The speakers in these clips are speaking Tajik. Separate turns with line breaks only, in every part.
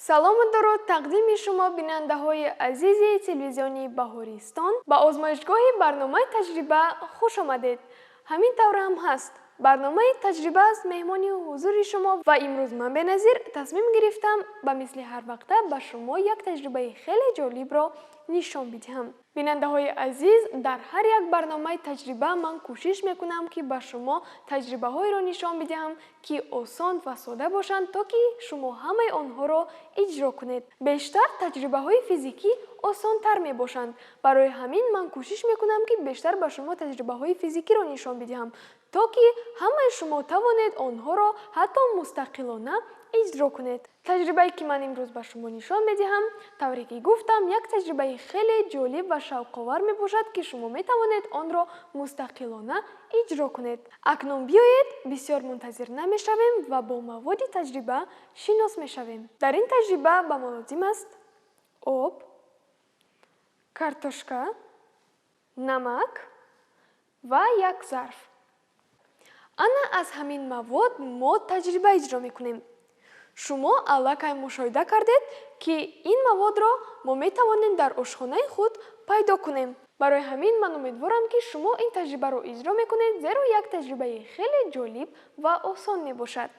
салому даруд тақдими шумо бинандаҳои азизи телевизиони Баҳористон ба озмоишгоҳи барномаи таҷриба хуш омадед. Ҳамин тавра ҳам ҳаст. барномаи таҷриба аст меҳмони ҳузури шумо ва имрӯз ман беназир тасмим гирифтам ба мисли ҳар вақта ба шумо як таҷрибаи хеле ҷолибро нишон бидиҳам. бинандаҳои азиз, дар ҳар як барномаи таҷриба ман кӯшиш мекунам ки ба шумо таҷрибаҳоеро нишон бидиҳам ки осон ва сода бошанд, то ки шумо ҳамаи онҳоро иҷро кунед. бештар таҷрибаҳои физикӣ осонтар мебошанд. барои ҳамин ман кӯшиш мекунам ки бештар ба шумо таҷрибаҳои физикиро нишон бидиҳам, то ки ҳамаи шумо тавонед онҳоро ҳатто мустақилона иҷро кунед. таҷрибае ки ман имрӯз ба шумо нишон медиҳам, тавре ки гуфтам, як таҷрибаи хеле ҷолиб ва шавқовар мебошад ки шумо метавонед онро мустақилона иҷро кунед. акнун биёед бисёр мунтазир намешавем ва бо маводи таҷриба шинос мешавем. дар ин таҷриба ба мо лозим аст об, картошка, намак ва як зарф. ана аз ҳамин мавод мо таҷриба иҷро мекунем. шумо аллакай мушоҳида кардед ки ин маводро мо метавонем дар ошхонаи худ пайдо кунем. барои ҳамин ман умедворам ки шумо ин таҷрибаро иҷро мекунед, зеро як таҷрибаи хеле ҷолиб ва осон мебошад.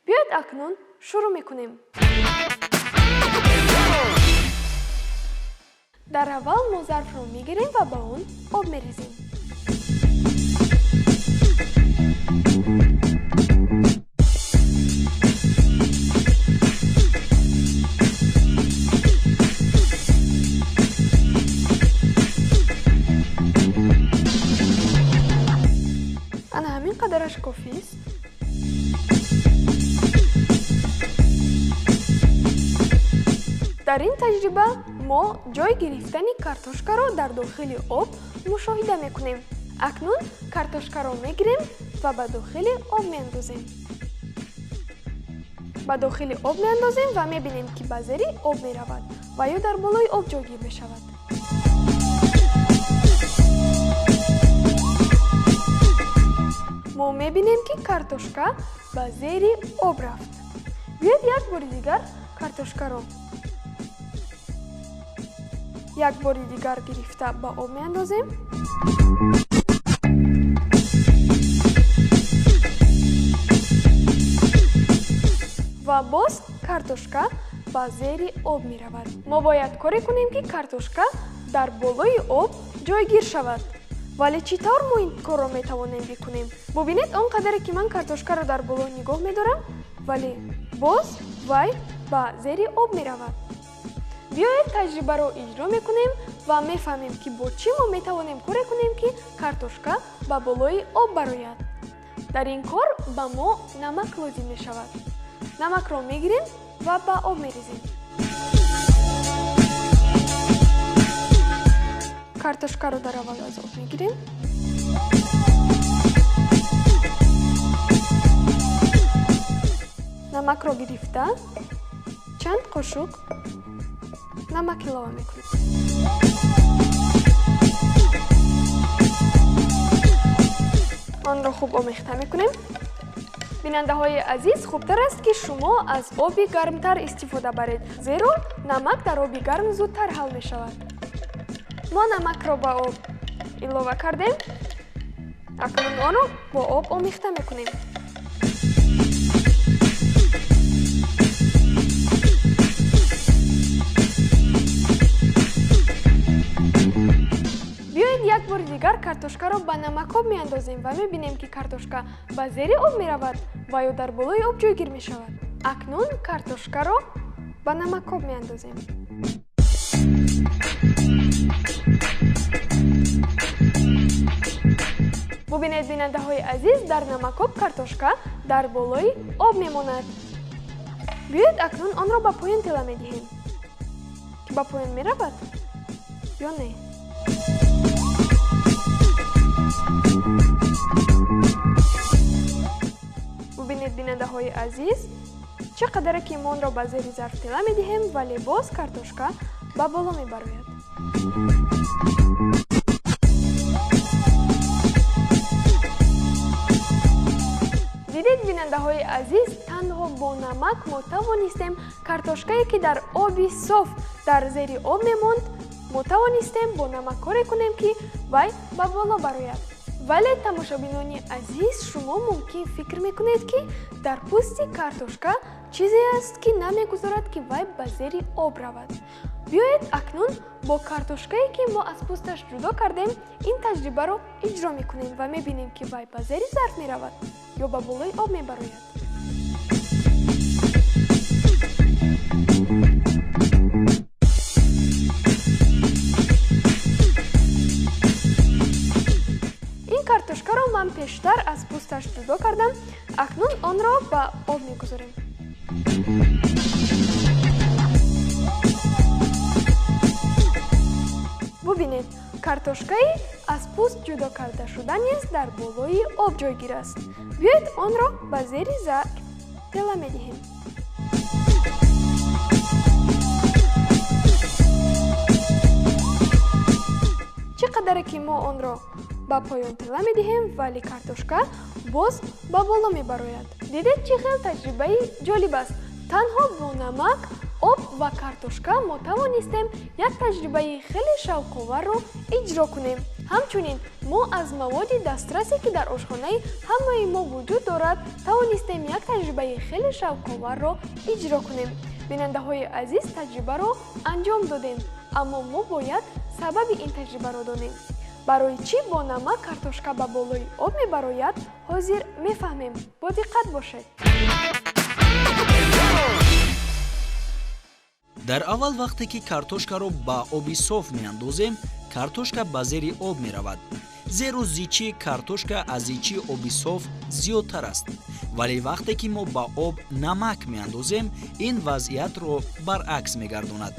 биёед акнун шурӯъ мекунем. дар аввал мо зарфро мегирем ва ба он об мерезем. ана ҳамин қадараш кофист. дар ин таҷриба мо ҷои гирифтани картошкаро дар дохили об мушоҳида мекунем. акнун картошкаро мегирем ва ба дохили об меандозем. ба дохили об меандозем ва мебинем ки ба зери об меравад ва ё дар болои об ҷойгир мешавад. мо мебинем ки картошка ба зери об рафт. биёед як бори дигар картошкаро як бори дигар гирифта ба об меандозем. ва боз картошка ба зери об меравад. мо бояд коре кунем ки картошка дар болои об ҷойгир шавад. вале чӣ тавр мо ин корро метавонем бикунем? бубинед он қадаре ки ман картошкаро дар боло нигоҳ медорам, вале боз вай ба зери об меравад. биёед таҷрибаро иҷро мекунем ва мефаҳмем ки бо чӣ мо метавонем коре кунем ки картошка ба болои об барояд. дар ин кор ба мо намак лозим мешавад. намакро мегирем ва ба об мерезем. картошкаро дар аввал аз об мегирем. намакро гирифта чанд қошуқ намак илова мекунем. онро хуб омехта мекунем. бинандаҳои азиз, хубтар аст ки шумо аз оби гармтар истифода баред, зеро намак дар оби гарм зудтар ҳал мешавад. мо намакро ба об илова кардем. акнун онро бо об омехта мекунем. биёед як бори дигар картошкаро ба намакоб меандозем ва мебинем ки картошка ба зери об меравад ва ё дар болои об ҷойгир мешавад. акнун картошкаро ба намакоб меандозем. бубинед бинандаҳои азиз, дар намакоб картошка дар болои об мемонад. биёед акнун онро ба поён тела медиҳем. ки ба поён меравад ё не? бубинед бинандаҳои азиз, чӣ қадаре ки мо онро ба зери зарф тела медиҳем, вале боз картошка ба боло мебарояд. дидед бинанда бинандаҳои азиз, танҳо бо намак мо тавонистем картошкае ки дар оби соф дар зери об мемонд, мо тавонистем бо намак коре кунем ки вай ба боло барояд. Вале тамошобинони азиз, шумо мумкин фикр мекунед ки дар пӯсти картошка чизе аст ки намегузорад ки вай ба зери об равад. Биёед акнун бо картошкае ки мо аз пӯсташ ҷудо кардем ин таҷрибаро иҷро мекунем ва мебинем ки вай ба зери зард меравад ё ба болои об мебарояд. ин картошкаро ман пештар аз пӯсташ ҷудо кардам. Акнун онро ба об мегузорем. бубинед, картошкаи аз пӯст ҷудо карда шуда низ дар болои об ҷойгир аст. биёед онро ба зери зард тела медиҳем. чӣ қадаре ки мо онро ба поён тела медиҳем, вале картошка боз ба боло мебарояд. дидед чӣ хел таҷрибаи ҷолиб аст. танҳо бо намак, об ва картошка мо тавонистем як таҷрибаи хеле шавқоварро иҷро кунем. ҳамчунин мо аз маводи дастрасе ки дар ошхонаи ҳамаи мо вуҷуд дорад тавонистем як таҷрибаи хеле шавқоварро иҷро кунем. бинандаҳои азиз, таҷрибаро анҷом додем, аммо мо бояд сабаби ин таҷрибаро донем. барои чӣ бо намак картошка ба болои об мебарояд, ҳозир мефаҳмем. бо диққат бошед.
дар аввал вақте ки картошкаро ба оби соф меандозем, картошка ба зери об меравад. зеро зичии картошка аз зичии оби соф зиёдтар аст. вале вақте ки мо ба об намак меандозем, ин вазъиятро баръакс мегардонад.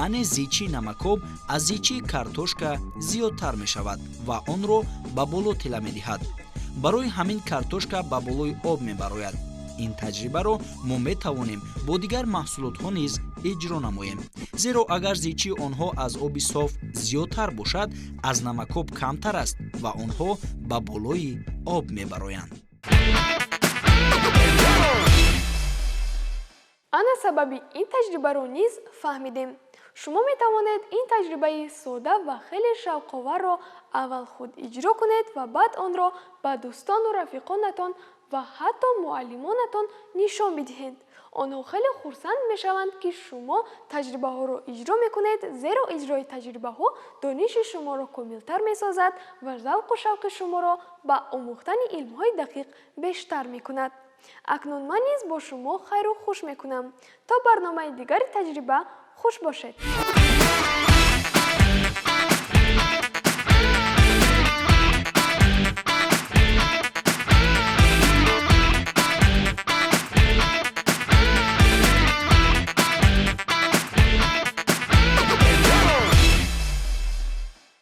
яъне зичии намакоб аз зичии картошка зиёдтар мешавад ва онро ба боло тела медиҳад. барои ҳамин картошка ба болои об мебарояд. ин таҷрибаро мо метавонем бо дигар маҳсулотҳо низ иҷро намоем. зеро агар зичии онҳо аз оби соф зиёдтар бошад, аз намакоб камтар аст ва онҳо ба болои об мебароянд.
ана сабаби ин таҷрибаро низ фаҳмидем. шумо метавонед ин таҷрибаи сода ва хеле шавқоварро аввал худ иҷро кунед ва баъд онро ба дӯстону рафиқонатон ва ҳатто муаллимонатон нишон бидиҳед. онҳо хеле хурсанд мешаванд ки шумо таҷрибаҳоро иҷро мекунед, зеро иҷрои таҷрибаҳо дониши шуморо комилтар месозад ва завқу шавқи шуморо ба омӯхтани илмҳои дақиқ бештар мекунад. акнун ман низ бо шумо хайру хуш мекунам. то барномаи дигари таҷриба хуш бошед.